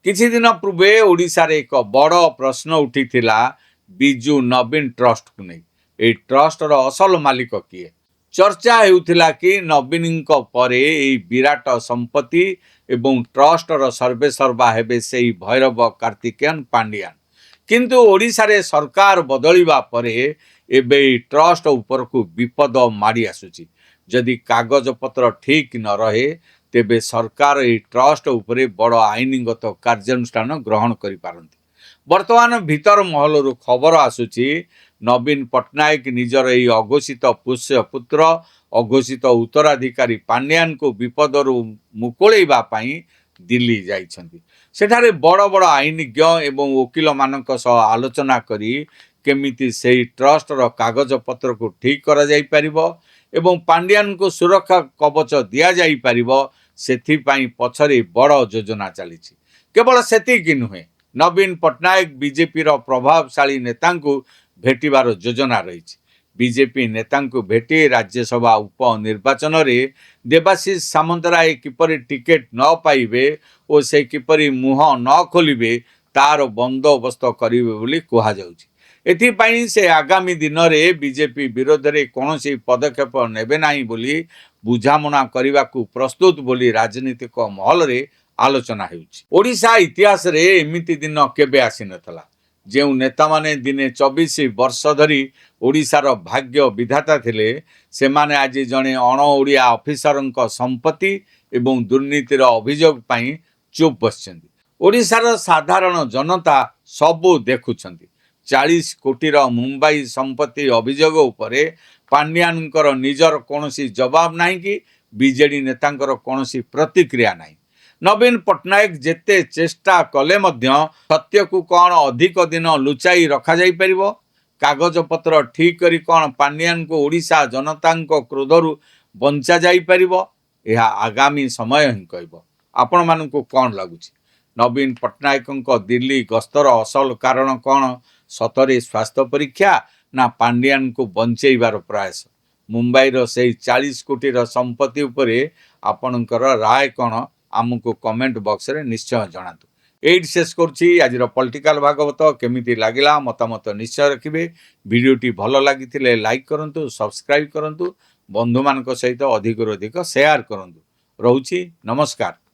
किछि दिन पूर्वे ओडिशार एक बड़ प्रश्न उठिथिला बिजू नवीन ट्रस्ट को नहीं। ए ट्रस्टर असल मालिक किए? चर्चा हेउथिला कि नवीन परे विराट संपत्ति एवं ट्रस्टर सर्वेसर्वा हेबे सेही भैरव कार्तिकेयन पांडियान। किंतु ओडिशा रे सरकार बदलिबा परे एबे ट्रस्ट ऊपर को विपद माड़ी आसुची। जदि कागज पत्र ठीक न रहे तेबे सरकार ए ट्रस्ट उपरे बड़ आईनगत कार्यानुष्ठान ग्रहण करि पारंती। वर्तमान भीतर महलरू खबर आसुची नवीन पट्टनायक निजर एही अघोषित पुष्य पुत्र अघोषित उत्तराधिकारी पांड्यान को विपदरू मुकुळेइबा पई दिल्ली जाइछन्ती। सेठारे बड़ बड़ आईनज्ञ एवं वकील मानक सह आलोचना करी केमिति सेही ट्रस्टर कागज पत्र को ठीक करा जाई परिबो एवं पांड्यान को सुरक्षा कवच दिया जाई परिबो सेथिपाई पछरे बड़ योजना चलीछि। केवल सेतिकि नुहे, नवीन पट्टनायक बीजेपी रो प्रभावशाली नेता को भेटिबार योजना रही। बीजेपी नेता भेटी राज्यसभा उपनिर्वाचन रे देवाशीष सामंतराय किपरि टिकेट न पाइबे और से किपरि मुह न खोलिबे तार बंदोबस्त करिवे बोली कहा जाउछि। एथिपाई से आगामी दिन में बीजेपी विरोध में कौन पदक्षेप नेबे नाही बोली बुझामणा करने को प्रस्तुत बोली राजनीतिक महल रे आलोचना हेउछि। ओडिशा इतिहास रे एमिति दिन केबे आसी नथला जेउ नेता माने दिने 24 वर्ष धरी ओडिशार भाग्य विधाता थिले से माने आज जने अण ओडिया ऑफिसरक संपत्ति एवं दुर्नीतिर अभियोग पई चुप बसछन्ति। ओडिशार साधारण जनता सबु देखुछन्ति। 40 कोटीर मुंबई संपत्ति अभियोग उपरे पांड्यानकर निजर कौनसी जवाब नहीं कि बीजेडी नेतांकर कौनसी प्रतिक्रिया नहीं। नवीन पट्टनायक जेते चेष्टा कले मध्य सत्य को कौन अधिक दिन लुचाई रखा जाई परिबो? कागज पत्र ठीक करी कौन पांड्यान को ओडिशा जनता क्रोधरु बंचा जाई परिबो? यह आगामी समय ही कहबो। आपण मानकु कौन लगुछि? नवीन पट्टनायक दिल्ली गस्तर असल कारण कौन? सतरे स्वास्थ्य परीक्षा ना पांड्यान को बंचेबार प्रयास? मुंबई रो से 40 कोटीर संपत्ति उपरे आपणकर राय कौन आमको कमेंट बॉक्स रे निश्चय जणातु। एट शेष करुछि आज पॉलिटिकल भागवत केमिति लागिला मतामत निश्चय रखिबे। वीडियोटी भल लागिथिले लाइक करंतु, सब्सक्राइब करंतु, बंधु मानक सहित अधिक अधिक शेयर करंतु। रहुछि नमस्कार।